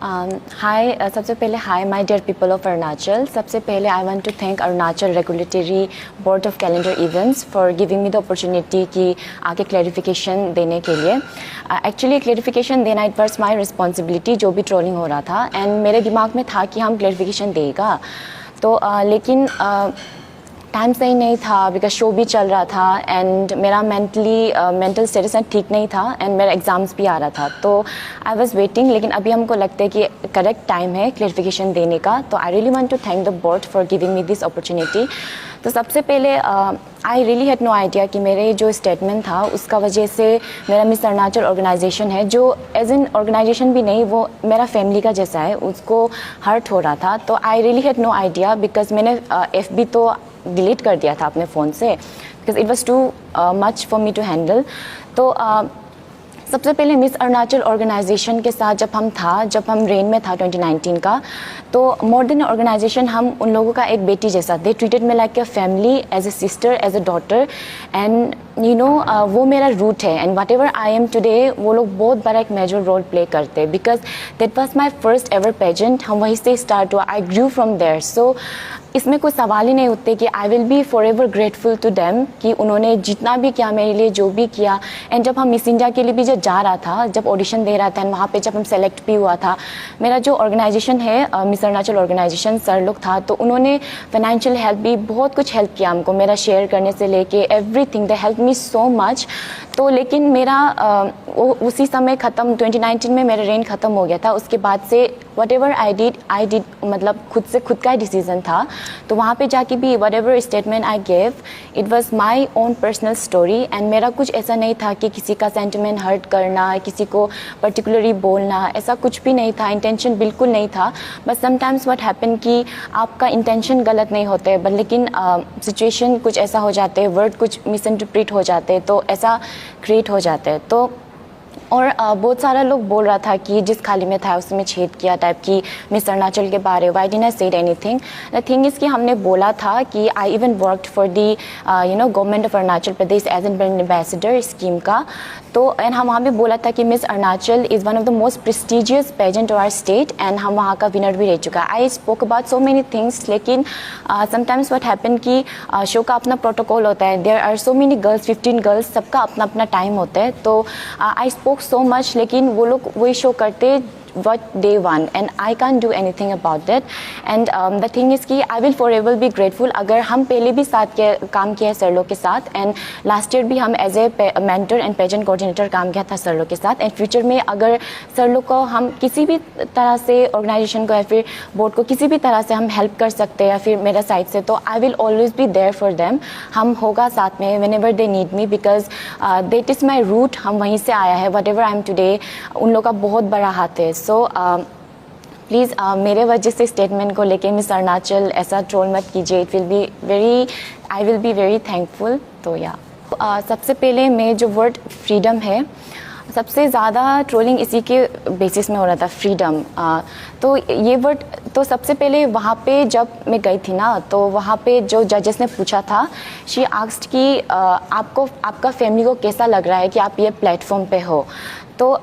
हाय सबसे पहले hi my dear people of Arunachal. सबसे पहले I want to thank Arunachal regulatory board of calendar events for giving me the opportunity कि आगे clarification देने के लिए। एक्चुअली क्लैरिफिकेशन देना इट वाज माय रिस्पॉन्सिबिलिटी, जो भी ट्रोलिंग हो रहा था, एंड मेरे दिमाग में था कि हम क्लैरिफिकेशन देगा तो लेकिन टाइम सही नहीं था बिकॉज शो भी चल रहा था एंड मेरा मेंटल स्टेटस ठीक नहीं था एंड मेरा एग्ज़ाम्स भी आ रहा था, तो आई वाज वेटिंग। लेकिन अभी हमको लगता है कि करेक्ट टाइम है क्लैरिफिकेशन देने का, तो I really want to thank the board for giving me this opportunity. तो सबसे पहले I really had no idea कि मेरे जो स्टेटमेंट था उसका वजह से मेरा मिस अरुणाचल ऑर्गेनाइजेशन है, जो एज एन ऑर्गेनाइजेशन भी नहीं, वो मेरा फैमिली का जैसा है, उसको हर्ट हो रहा था। तो I really had no idea because मैंने FB तो डिलीट कर दिया था अपने फ़ोन से because it was too much for me to handle. तो सबसे पहले मिस अरुणाचल ऑर्गेनाइजेशन के साथ जब हम रेन में था 2019 का, तो मोर देन ऑर्गेनाइजेशन हम उन लोगों का एक बेटी जैसा, they treated me like a family, as a sister, as a daughter, and you know वो मेरा रूट है and whatever I am today वो लोग बहुत बड़ा एक मेजर रोल प्ले करते हैं because that was my first ever pageant. हम वहीं से स्टार्ट हुआ, आई ग्रू फ्रॉम देयर। सो इसमें कोई सवाल ही नहीं उठते कि I will be forever grateful to them कि उन्होंने जितना भी किया मेरे लिए, जो भी किया। एंड जब हम मिस इंडिया के लिए भी जब जा रहा था, जब ऑडिशन दे रहा था, एंड वहाँ पे जब हम सेलेक्ट भी हुआ था, मेरा जो ऑर्गेनाइजेशन है मिस अरुणाचल ऑर्गेनाइजेशन सर लोग था, तो उन्होंने फाइनेंशियल हेल्प भी बहुत कुछ हेल्प किया हमको, मेरा शेयर करने से लेके everything, they help me so much. तो लेकिन मेरा उसी समय ख़त्म 2019 में मेरा रेन ख़त्म हो गया था। उसके बाद से वट एवर आई डिड मतलब खुद का डिसीज़न था। तो वहाँ पे जाके भी what ever statement I gave, it was my own personal story and मेरा कुछ ऐसा नहीं था कि किसी का सेंटिमेंट हर्ट करना, किसी को पर्टिकुलरली बोलना, ऐसा कुछ भी नहीं था, इंटेंशन बिल्कुल नहीं था। बस समटाइम्स व्हाट हैपन कि आपका इंटेंशन गलत नहीं होते बट लेकिन सिचुएशन कुछ ऐसा हो जाते हैं, वर्ड कुछ मिसइंटरप्रेट हो जाते हैं, तो ऐसा क्रिएट हो जाता है। तो और बहुत सारा लोग बोल रहा था कि जिस खाली में था उसमें छेद किया टाइप की मिस अरुणाचल के बारे। Why didn't I said anything? The thing is कि हमने बोला था कि I even worked for the government of Arunachal Pradesh as an brand ambassador scheme का। तो एंड हम वहाँ भी बोला था कि miss Arunachal is one of the most prestigious pageant of our state and हम वहाँ का विनर भी रह चुका। I spoke about so many things, लेकिन समटाइम्स व्हाट हैपन कि शो का अपना प्रोटोकॉल होता है, there are so many girls, 15 girls, सबका अपना अपना टाइम होता है। तो आई स्पोक सो मच, लेकिन वो लोग वही शो करते what they want and I can't do anything about it and the thing is कि I will forever be grateful। अगर हम पहले भी साथ काम किया है सर लोग के साथ एंड लास्ट ईयर भी हम as a mentor and pageant coordinator काम किया था सर लोग के साथ, एंड फ्यूचर में अगर सर लोग को हम किसी भी तरह से ऑर्गेनाइजेशन को या फिर बोर्ड को किसी भी तरह से हम हेल्प कर सकते हैं या फिर मेरा साइड से, तो I will always be there for them. हम होगा साथ में whenever they need me because that is my root, हम वहीं से आया है। Whatever I am today उन लोग का बहुत बड़ा हाथ है। सो प्लीज़ मेरे वजह से स्टेटमेंट को लेके मिस अरुणाचल ऐसा ट्रोल मत कीजिए, it will be very, I will be very thankful. तो या सबसे पहले मैं जो वर्ड फ्रीडम है, सबसे ज़्यादा ट्रोलिंग इसी के बेसिस में हो रहा था, फ्रीडम। तो ये वर्ड, तो सबसे पहले वहाँ पे जब मैं गई थी ना, तो वहाँ पे जो जजेस ने पूछा था, शी आस्क्ड कि आपको आपका फैमिली को कैसा लग रहा है कि आप ये प्लेटफॉर्म पे हो। तो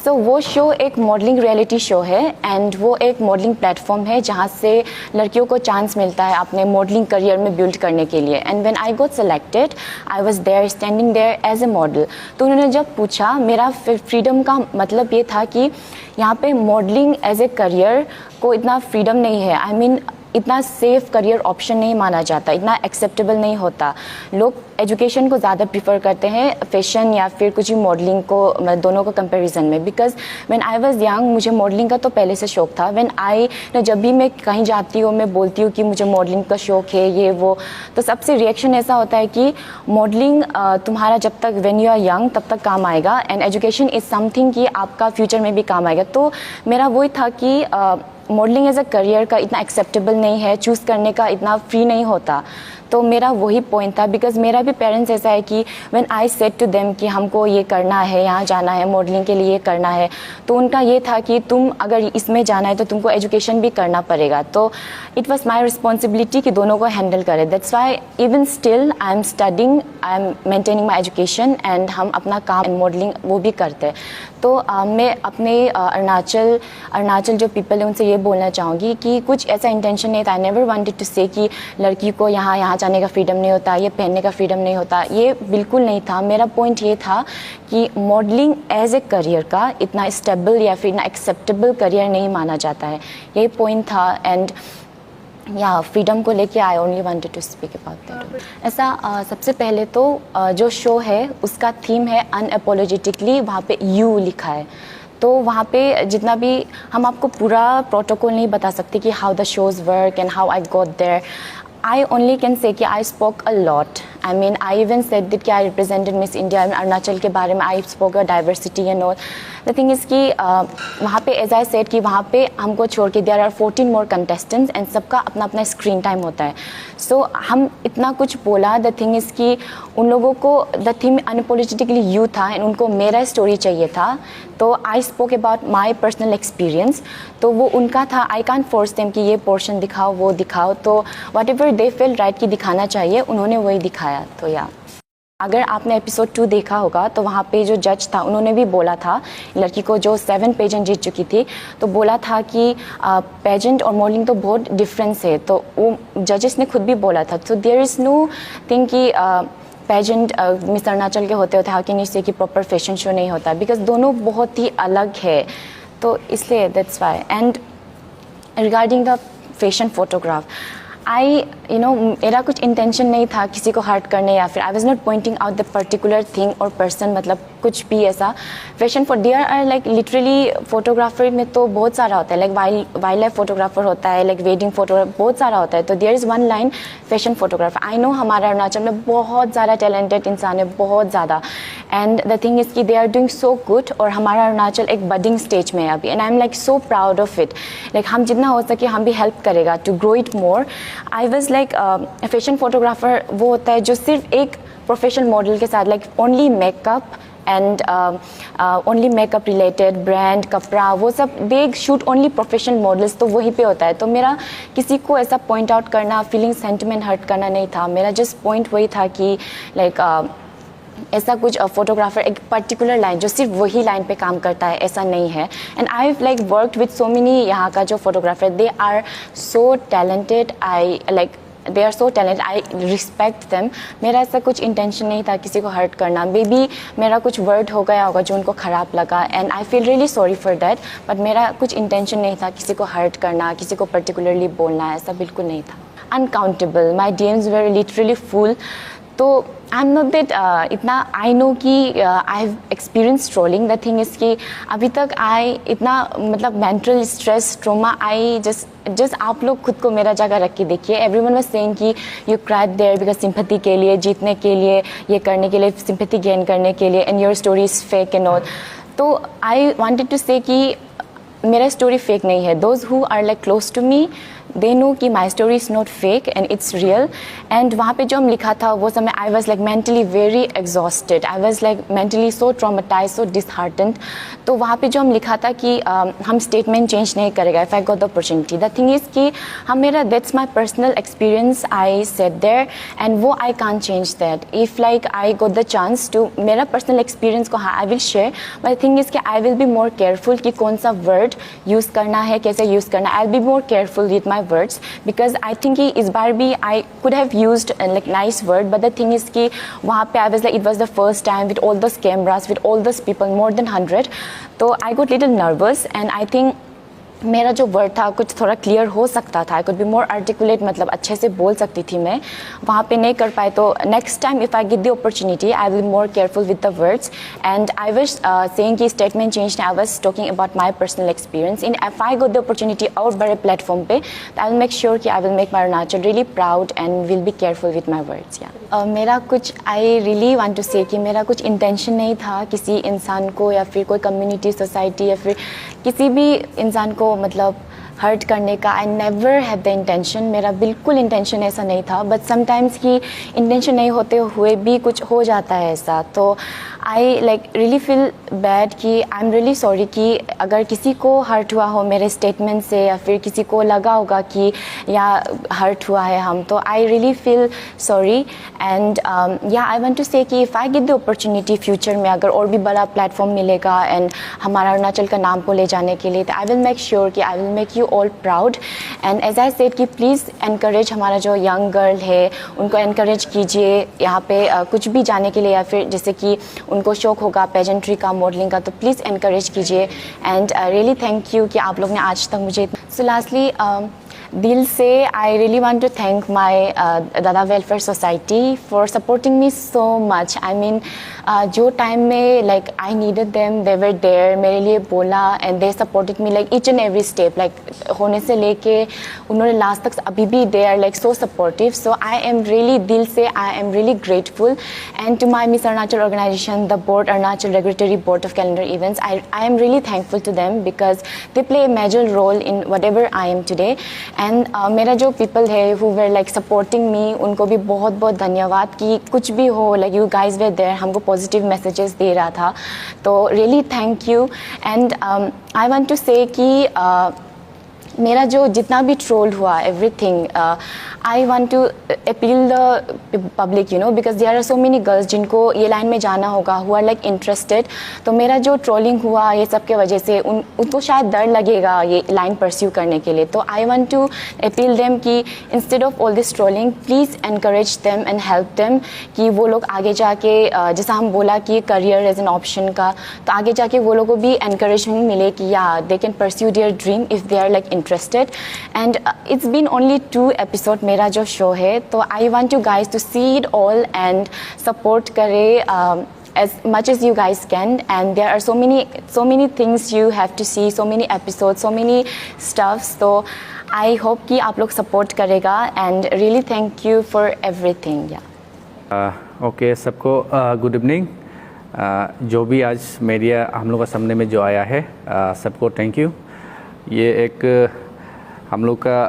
वो शो एक मॉडलिंग रियलिटी शो है एंड वो एक मॉडलिंग प्लेटफॉर्म है जहाँ से लड़कियों को चांस मिलता है अपने मॉडलिंग करियर में बिल्ड करने के लिए। And when I got selected I was there standing there as a model. तो उन्होंने जब पूछा, मेरा फ्रीडम का मतलब ये था कि यहाँ पे मॉडलिंग एज ए करियर को इतना फ्रीडम नहीं है, आई मीन इतना सेफ करियर ऑप्शन नहीं माना जाता, इतना एक्सेप्टेबल नहीं होता। लोग एजुकेशन को ज़्यादा प्रीफर करते हैं फैशन या फिर कुछ भी मॉडलिंग को, मतलब दोनों को कंपैरिजन में। Because when I was young मुझे मॉडलिंग का तो पहले से शौक था। व्हेन आई जब भी मैं कहीं जाती हूँ, मैं बोलती हूँ कि मुझे मॉडलिंग का शौक है ये वो, तो सबसे रिएक्शन ऐसा होता है कि मॉडलिंग तुम्हारा जब तक व्हेन यू आर यंग तब तक काम आएगा एंड एजुकेशन इज़ समथिंग कि आपका फ्यूचर में भी काम आएगा। तो मेरा वही था कि मॉडलिंग एज अ करियर का इतना एक्सेप्टेबल नहीं है, चूज़ करने का इतना फ्री नहीं होता। तो मेरा वही पॉइंट था, बिकॉज मेरा भी पेरेंट्स ऐसा है कि when I said to them कि हमको ये करना है, यहाँ जाना है, मॉडलिंग के लिए करना है, तो उनका ये था कि तुम अगर इसमें जाना है तो तुमको एजुकेशन भी करना पड़ेगा। तो इट वॉज माई रिस्पॉन्सिबिलिटी कि दोनों को हैंडल करें। That's why even still I am studying, I am maintaining my education and हम अपना काम एंड मॉडलिंग वो भी करते हैं। तो मैं अपने अरुणाचल जो पीपल है उनसे ये बोलना चाहूँगी कि कुछ ऐसा इंटेंशन नहीं था। I never wanted to say कि लड़की को यहाँ जाने का फ्रीडम नहीं होता, ये पहनने का फ्रीडम नहीं होता, ये बिल्कुल नहीं था। मेरा पॉइंट ये था कि मॉडलिंग एज ए करियर का इतना स्टेबल या फिर इतना एक्सेप्टेबल करियर नहीं माना जाता है, यही पॉइंट था। एंड या फ्रीडम को लेके I only wanted to speak about that. ऐसा सबसे पहले तो जो शो है उसका थीम है अनअपोलोजेटिकली, वहाँ पे यू लिखा है। तो वहाँ पे जितना भी, हम आपको पूरा प्रोटोकॉल नहीं बता सकते कि how the shows work and how I got there. I only can say कि I spoke a lot. I mean, I even said that कि I represented Miss India and Arunachal के बारे में I spoke a diversity and all. The thing is कि वहाँ पे as I said कि वहाँ पे हमको छोड़ के there are 14 more contestants and सबका अपना अपना screen time होता है। So हम इतना कुछ बोला। The thing is कि उन लोगों को the theme unapologetically you था and उनको मेरा story चाहिए था। तो I spoke about my personal experience। तो वो उनका था, I can't force them कि ये portion दिखाओ वो दिखाओ। तो whatever they felt right कि दिखाना चाहिए उन्होंने वही दिखाया। तो या अगर आपने एपिसोड 2 देखा होगा तो वहाँ पे जो जज था उन्होंने भी बोला था लड़की को जो 7 पेजेंट जीत चुकी थी, तो बोला था कि पेजेंट और मॉडलिंग तो बहुत डिफरेंस है। तो वो जजेस ने खुद भी बोला था। तो देयर इज़ नो थिंग कि पेजेंट मिस अरुणाचल के होते हाउ कैन यू से कि प्रॉपर फैशन शो नहीं होता, बिकॉज दोनों बहुत ही अलग है। तो इसलिए that's why. And regarding the fashion photograph, मेरा कुछ इंटेंशन नहीं था किसी को हर्ट करने या फिर I was not pointing out the particular thing और पर्सन, मतलब कुछ भी ऐसा। Fashion for there are like literally photographer में तो बहुत सारा होता है, लाइक वाइल्ड लाइफ फोटोग्राफर होता है, लाइक वेडिंग फोटोग्राफर, बहुत सारा होता है। तो there is one line fashion photographer. I know हमारा अरुणाचल में बहुत ज़्यादा टैलेंटेड इंसान है, बहुत ज़्यादा। एंड द थिंग इज़ कि they are doing so good और हमारा अरुणाचल एक बडिंग स्टेज में है अभी। And I am like so proud of it. Like हम जितना हो सके हम भी हेल्प करेगा to grow it more. I was like fashion photographer वो होता है जो सिर्फ एक प्रोफेशनल मॉडल के साथ like only makeup and only makeup related brand कपड़ा वो सब, दे शूट ओनली प्रोफेशनल मॉडल्स, तो वहीं पे होता है। तो मेरा किसी को ऐसा पॉइंट आउट करना, फीलिंग सेंटिमेंट हर्ट करना नहीं था। मेरा जस्ट पॉइंट वही था कि लाइक ऐसा कुछ फोटोग्राफर एक पर्टिकुलर लाइन जो सिर्फ वही लाइन पे काम करता है ऐसा नहीं है। And I like worked with so many यहाँ का जो photographer, they are so talented, I like they are so talented, I respect them. मेरा ऐसा कुछ इंटेंशन नहीं था किसी को हर्ट करना। मे बी मेरा कुछ वर्ड हो गया होगा जो उनको ख़राब लगा and I feel really sorry for that, but मेरा कुछ इंटेंशन नहीं था किसी को हर्ट करना, किसी को पर्टिकुलरली बोलना, ऐसा बिल्कुल नहीं था। Uncountable, my DMs were literally full. तो आई एम नॉट दैट इतना आई नो कि I have experience trolling. The thing is कि अभी तक आई इतना मतलब mental stress trauma I just आप लोग खुद को मेरा जगह रख के देखिए। एवरीवन वाज सेइंग कि you cried there because sympathy के लिए, जीतने के लिए, ये करने के लिए, सिंपैथी गेन करने के लिए, and your story is fake and all. तो आई वांटेड टू से कि मेरा स्टोरी फेक नहीं है। Those who are like close to me they know कि my story is not fake and it's real. And वहाँ पे जो हम लिखा था वो समय I was like mentally very exhausted, I was like mentally so traumatize, so disheartened. तो वहाँ पे जो हम लिखा था कि हम स्टेटमेंट चेंज नहीं करेगा if I got the opportunity. The thing is कि हम मेरा that's my personal experience I said there and वो I can't change that. If like I got the chance to मेरा पर्सनल एक्सपीरियंस को हाँ I will share, but the thing is कि I will be more careful कि कौन सा word use करना है, कैसे यूज़ करना है। आई will be more careful with my words because I think कि इस बार भी I could have used like nice word, but the thing is कि वहाँ पे I was like it was the first time with all those cameras, with all those people, more than 100, तो I got little nervous and I think मेरा जो word था कुछ थोड़ा clear हो सकता था। I could be more articulate, मतलब अच्छे से बोल सकती थी मैं, वहाँ पे नहीं कर पाए। तो next time if I get the opportunity I will more careful with the words and I was saying कि statement change I was talking about my personal experience in if I got the opportunity और बड़े platform पे, तो I will make sure कि I will make my Arunachal really proud and will be careful with my words. या मेरा कुछ आई really want to say कि मेरा कुछ इंटेंशन नहीं था किसी इंसान को या फिर कोई कम्युनिटी सोसाइटी या फिर किसी भी इंसान को मतलब हर्ट करने का। I never have the intention, मेरा बिल्कुल इंटेंशन ऐसा नहीं था, बट समटाइम्स की इंटेंशन नहीं होते हुए भी कुछ हो जाता है ऐसा। तो I like really feel bad कि आई एम रियली सॉरी कि अगर किसी को हर्ट हुआ हो मेरे स्टेटमेंट से, या फिर किसी को लगा होगा कि या हर्ट हुआ है हम, तो I really feel sorry. And या आई वांट टू से कि if I get the opportunity future में, अगर और भी बड़ा प्लेटफॉर्म मिलेगा एंड हमारा अरुणाचल का नाम को ले जाने के लिए, तो आई विल मेक श्योर कि I will make you all proud. And as I said कि प्लीज़ एनकरेज हमारा जो यंग गर्ल है उनको एनकरेज कीजिए यहाँ पे कुछ भी जाने के लिए, या फिर जैसे कि उनको शौक होगा पेजेंट्री का, मॉडलिंग का, तो प्लीज़ एनकरेज कीजिए। एंड रियली थैंक यू कि आप लोग ने आज तक मुझे। सो लास्टली दिल से I really want to thank my Dada welfare society for supporting me so much. I mean जो टाइम में like I needed them, they were there, मेरे लिए बोला, and they supported me like each and every step, like होने से लेके उन्होंने last तक अभी भी they are like so supportive. So I am really दिल से I am really grateful. And to my miss Arunachal organisation, the board, Arunachal regulatory board of calendar events, I am really thankful to them because they play a major role in whatever I am today. And मेरा जो people है who were like supporting me, उनको भी बहुत बहुत धन्यवाद कि कुछ भी हो like you guys were there, हमको पॉजिटिव मैसेजेस दे रहा था, तो really thank you. And I want to say कि मेरा जो जितना भी ट्रोल हुआ everything, I want to appeal the public you know, because there are so many girls जिनको ये लाइन में जाना होगा, हु आर लाइक इंटरेस्टेड। तो मेरा जो ट्रोलिंग हुआ ये सब के वजह से उनको शायद डर लगेगा ये लाइन परस्यू करने के लिए। तो I want to appeal them कि instead of all this trolling, please encourage them and help them कि वो लोग आगे जाके जैसा हम बोला कि करियर एज एन ऑप्शन का, तो आगे जाके वो लोगों को भी एनकरेजमेंट मिले कि या they can pursue their dream if they are like interested. And it's been only 2 episode मेरा जो शो है, तो I want you guys to see it all and support करे as much as you guys can, and there are so many things you have to see, so many episodes, so many stuff, so I hope कि आप लोग support करेगा, and really thank you for everything. Yeah. Okay, सबको good evening. जो भी आज media हम लोग का सामने में जो आया है, सबको थैंक यू। ये एक हम लोग का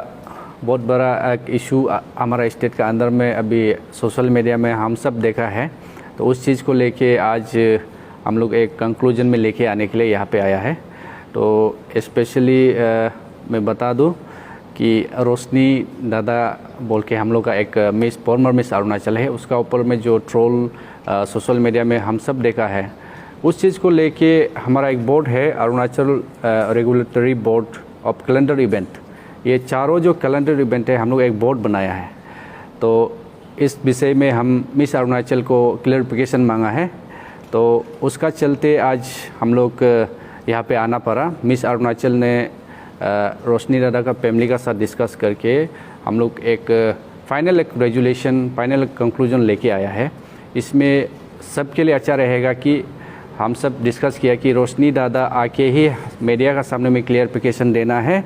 बहुत बड़ा एक इशू हमारा स्टेट का अंदर में अभी सोशल मीडिया में हम सब देखा है, तो उस चीज़ को लेके आज हम लोग एक कंक्लूजन में लेके आने के लिए यहाँ पे आया है। तो स्पेशली मैं बता दूँ कि रोशनी दादा बोल के हम लोग का एक फॉर्मर मिस अरुणाचल है, उसका ऊपर में जो ट्रोल सोशल मीडिया में हम सब देखा है, उस चीज़ को लेके हमारा एक बोर्ड है, Arunachal regulatory board of calendar event. ये चारों जो कैलेंडर इवेंट है हम लोग एक बोर्ड बनाया है, तो इस विषय में हम मिस अरुणाचल को क्लैरिफिकेशन मांगा है, तो उसका चलते आज हम लोग यहाँ पे आना पड़ा। मिस अरुणाचल ने रोशनी दादा का फैमिली का साथ डिस्कस करके हम लोग एक फाइनल एक रेजुलेशन, फाइनल कंक्लूजन लेके आया है। इसमें सबके लिए अच्छा रहेगा कि हम सब डिस्कस किया कि रोशनी दादा आके ही मीडिया का सामने में क्लियरिफिकेशन देना है,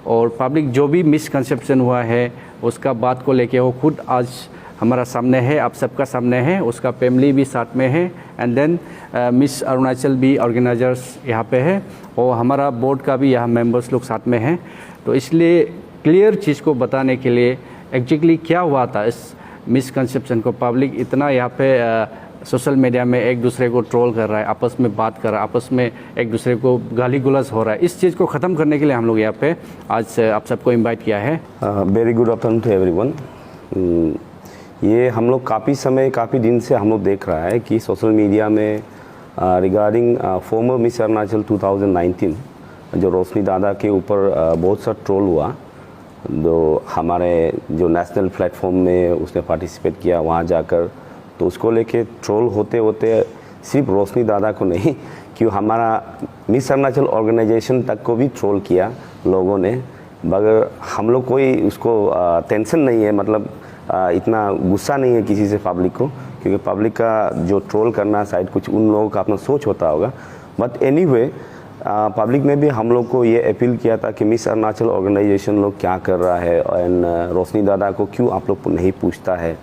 और पब्लिक जो भी मिसकंसेप्शन हुआ है उसका बात को लेके वो खुद आज हमारा सामने है, आप सबका सामने है, उसका फैमिली भी साथ में है, एंड देन मिस अरुणाचल भी ऑर्गेनाइजर्स यहाँ पे है, और हमारा बोर्ड का भी यहाँ मेंबर्स लोग साथ में हैं। तो इसलिए क्लियर चीज़ को बताने के लिए एग्जैक्टली क्या हुआ था इस मिसकंसेप्शन को, पब्लिक इतना यहाँ पे सोशल मीडिया में एक दूसरे को ट्रोल कर रहा है, आपस में बात कर रहा है, आपस में एक दूसरे को गाली गुलज हो रहा है, इस चीज़ को ख़त्म करने के लिए हम लोग यहाँ पे आज आप सबको इनवाइट किया है। Very good afternoon to everyone. ये हम लोग काफ़ी दिन से हम लोग देख रहा है कि सोशल मीडिया में रिगार्डिंग फॉर्मर मिस अरुणाचल 2019 जो रोशनी दादा के ऊपर बहुत सा ट्रोल हुआ, जो हमारे जो नेशनल प्लेटफॉर्म में उसने पार्टिसिपेट किया वहाँ जाकर, तो उसको लेके ट्रोल होते होते सिर्फ रोशनी दादा को नहीं, क्यों हमारा मिस अरुणाचल ऑर्गेनाइजेशन तक को भी ट्रोल किया लोगों ने। मगर हम लोग कोई उसको टेंशन नहीं है, मतलब इतना गुस्सा नहीं है किसी से पब्लिक को, क्योंकि पब्लिक का जो ट्रोल करना शायद कुछ उन लोगों का अपना सोच होता होगा। बट एनीवे पब्लिक ने भी हम लोग को ये अपील किया था कि मिस अरुणाचल ऑर्गेनाइजेशन लोग क्या कर रहा है, एंड रोशनी दादा को क्यों आप लोग नहीं पूछता है।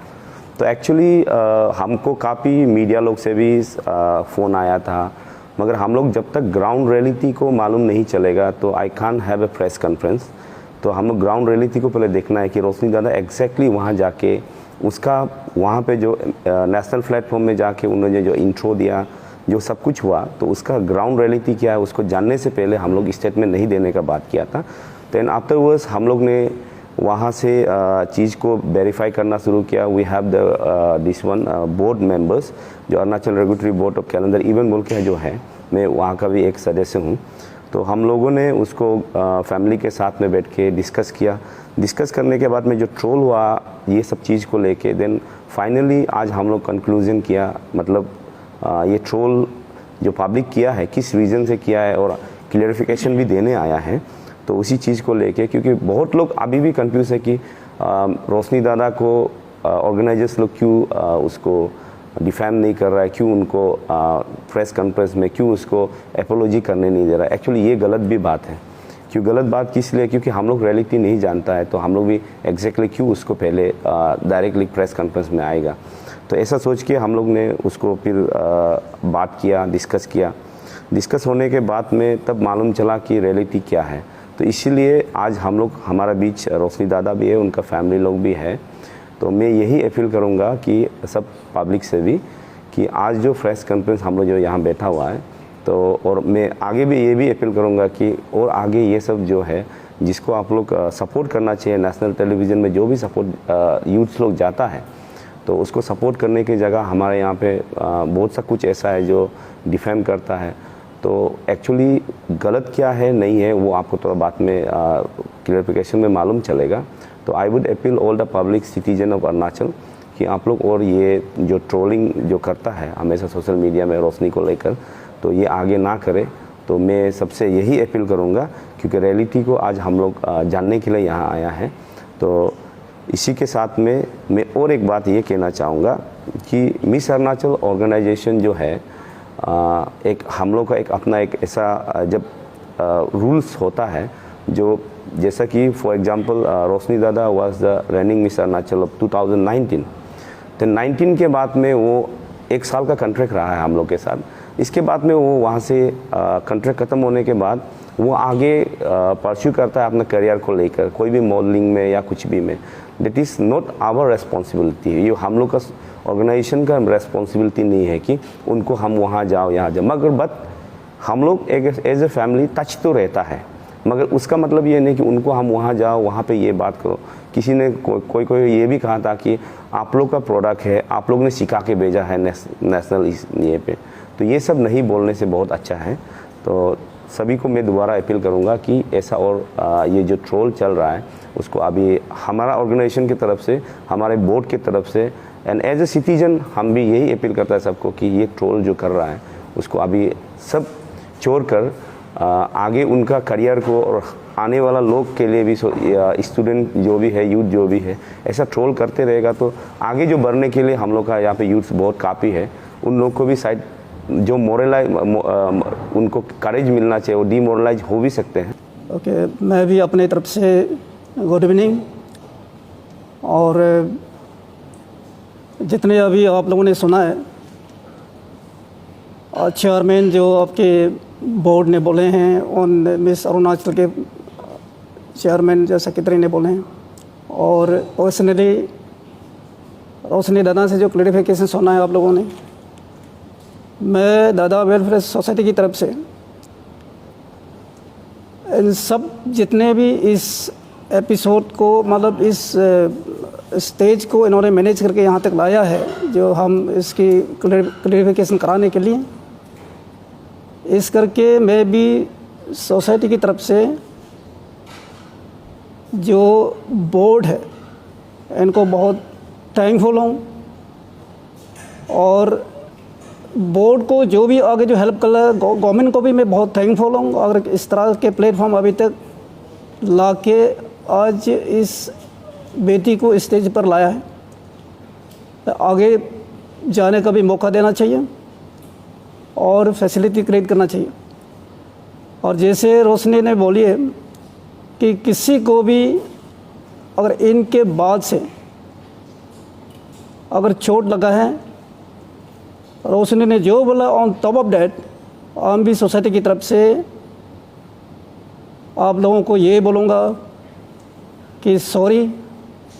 तो एक्चुअली हमको काफ़ी मीडिया लोग से भी फ़ोन आया था, मगर हम लोग जब तक ग्राउंड रियलिटी को मालूम नहीं चलेगा तो I can't have a press conference. तो हम लोग ग्राउंड रियलिटी को पहले देखना है कि रोशनी दादा एग्जैक्टली वहाँ जाके उसका वहाँ पे जो नेशनल प्लेटफॉर्म में जाके उन्होंने जो इंट्रो दिया, जो सब कुछ हुआ, तो उसका ग्राउंड रियलिटी क्या है उसको जानने से पहले हम लोग स्टेटमेंट नहीं देने का बात किया था। देन आफ्टरवर्ड्स हम लोग ने वहाँ से चीज़ को वेरीफाई करना शुरू किया। We have the this one board members जो Arunachal regulatory board of calendar event बोल के जो है, मैं वहाँ का भी एक सदस्य हूँ। तो हम लोगों ने उसको फैमिली के साथ में बैठ के डिस्कस किया। डिस्कस करने के बाद में जो ट्रोल हुआ ये सब चीज़ को लेके, देन फाइनली आज हम लोग कंक्लूजन किया, मतलब ये ट्रोल जो पब्लिक किया है किस रीज़न से किया है और क्लियरिफिकेशन भी देने आया है। तो उसी चीज़ को लेके, क्योंकि बहुत लोग अभी भी कंफ्यूज है कि रोशनी दादा को ऑर्गेनाइजर्स लोग क्यों उसको डिफेम नहीं कर रहा है, क्यों उनको प्रेस कॉन्फ्रेंस में क्यों उसको एपोलॉजी करने नहीं दे रहा है। एक्चुअली ये गलत भी बात है। क्यों गलत बात किस लिए? क्योंकि हम लोग रियलिटी नहीं जानता है, तो हम लोग भी एग्जैक्टली क्यों उसको पहले डायरेक्टली प्रेस कॉन्फ्रेंस में आएगा। तो ऐसा सोच के हम लोग ने उसको फिर बात किया, डिस्कस किया। डिस्कस होने के बाद में तब मालूम चला कि रियलिटी क्या है। तो इसीलिए आज हम लोग, हमारा बीच रोशनी दादा भी है, उनका फैमिली लोग भी है। तो मैं यही अपील करूंगा कि सब पब्लिक से भी कि आज जो प्रेस कॉन्फ्रेंस हम लोग जो यहाँ बैठा हुआ है, तो और मैं आगे भी ये भी अपील करूंगा कि और आगे ये सब जो है जिसको आप लोग सपोर्ट करना चाहिए, नेशनल टेलीविज़न में जो भी सपोर्ट यूथ लोग जाता है तो उसको सपोर्ट करने की जगह हमारे यहाँ पे बहुत सा कुछ ऐसा है जो डिफेम करता है। तो एक्चुअली गलत क्या है नहीं है वो आपको थोड़ा बाद में क्लियरिफिकेशन में मालूम चलेगा। तो I would appeal all the public citizen of Arunachal कि आप लोग और ये जो ट्रोलिंग जो करता है हमेशा सोशल मीडिया में रोशनी को लेकर, तो ये आगे ना करे। तो मैं सबसे यही अपील करूँगा, क्योंकि रियलिटी को आज हम लोग जानने के लिए यहाँ आया है। तो इसी के साथ में मैं और एक बात ये कहना चाहूँगा कि मिस अरुणाचल ऑर्गेनाइजेशन जो है एक हम लोग का एक अपना एक ऐसा जब रूल्स होता है जो, जैसा कि फॉर एग्जांपल रोशनी दादा was the running miss Arunachal of 2019। तो 19 के बाद में वो एक साल का कॉन्ट्रैक्ट रहा है हम लोग के साथ। इसके बाद में वो वहाँ से कॉन्ट्रैक्ट ख़त्म होने के बाद वो आगे परस्यू करता है अपना करियर को लेकर, कोई भी मॉडलिंग में या कुछ भी में। That is not our responsibility. ये हम लोग का ऑर्गेनाइजेशन का रेस्पॉन्सिबिलिटी नहीं है कि उनको हम वहाँ जाओ यहाँ जाओ, मगर बट हम लोग एज ए फैमिली टच तो रहता है। मगर उसका मतलब ये नहीं कि उनको हम वहाँ जाओ वहाँ पे ये बात करो। किसी ने कोई ये भी कहा था कि आप लोग का प्रोडक्ट है, आप लोग ने सिखा के भेजा है नेशनल ये पे। तो ये सब नहीं बोलने से बहुत अच्छा है। तो सभी को मैं दोबारा अपील करूँगा कि ऐसा और ये जो ट्रोल चल रहा है उसको अभी हमारा ऑर्गेनाइजेशन की तरफ से, हमारे बोर्ड की तरफ से एंड एज ए सिटीजन हम भी यही अपील करता है सबको कि ये ट्रोल जो कर रहा है उसको अभी सब छोड़ कर आगे उनका करियर को और आने वाला लोग के लिए भी, स्टूडेंट जो भी है, यूथ जो भी है, ऐसा ट्रोल करते रहेगा तो आगे जो बढ़ने के लिए हम लोग का यहाँ पे यूथ बहुत काफ़ी है। उन लोग को भी शायद जो मोरलाइज उनको करेज मिलना चाहिए, वो डीमोरलाइज हो भी सकते हैं। ओके, मैं भी अपने तरफ से गुड इवनिंग। और जितने अभी आप लोगों ने सुना है, चेयरमैन जो आपके बोर्ड ने बोले हैं, उन मिस अरुणाचल के चेयरमैन जैसा कितने ने बोले हैं, और पर्सनली रोशनी दादा से जो क्लैरिफिकेशन सुना है आप लोगों ने, मैं दादा वेलफेयर सोसाइटी की तरफ से इन सब जितने भी इस एपिसोड को, मतलब इस स्टेज को इन्होंने मैनेज करके यहाँ तक लाया है, जो हम इसकी क्लैरिफिकेशन कराने के लिए, इस करके मैं भी सोसाइटी की तरफ से जो बोर्ड है इनको बहुत थैंकफुल हूँ। और बोर्ड को जो भी आगे जो हेल्प कर रहा है, गवर्नमेंट को भी मैं बहुत थैंकफुल हूँ। अगर इस तरह के प्लेटफॉर्म अभी तक ला के आज इस बेटी को स्टेज पर लाया है, तो आगे जाने का भी मौका देना चाहिए और फैसिलिटी क्रिएट करना चाहिए। और जैसे रोशनी ने बोली है कि किसी को भी अगर इनके बाद से अगर चोट लगा है, रोशनी ने जो बोला ऑन टॉप ऑफ डेट, आम भी सोसाइटी की तरफ से आप लोगों को ये बोलूँगा कि सॉरी,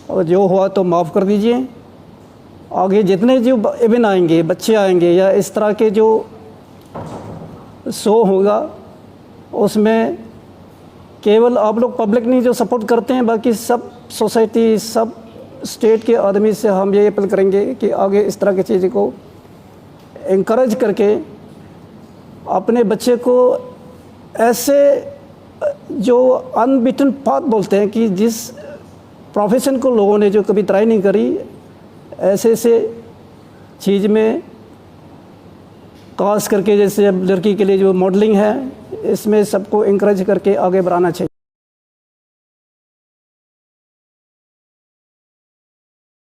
और जो हुआ तो माफ़ कर दीजिए। आगे जितने जो इवेंट आएंगे, बच्चे आएंगे या इस तरह के जो शो होगा, उसमें केवल आप लोग पब्लिक नहीं जो सपोर्ट करते हैं, बाकी सब सोसाइटी, सब स्टेट के आदमी से हम ये अपील करेंगे कि आगे इस तरह की चीज़ को इंकरेज करके अपने बच्चे को ऐसे जो अनबिटन पाथ बोलते हैं कि जिस प्रोफेशन को लोगों ने जो कभी ट्राई नहीं करी, ऐसे चीज़ में खास करके जैसे अब लड़की के लिए जो मॉडलिंग है, इसमें सबको इंकरेज करके आगे बढ़ाना चाहिए।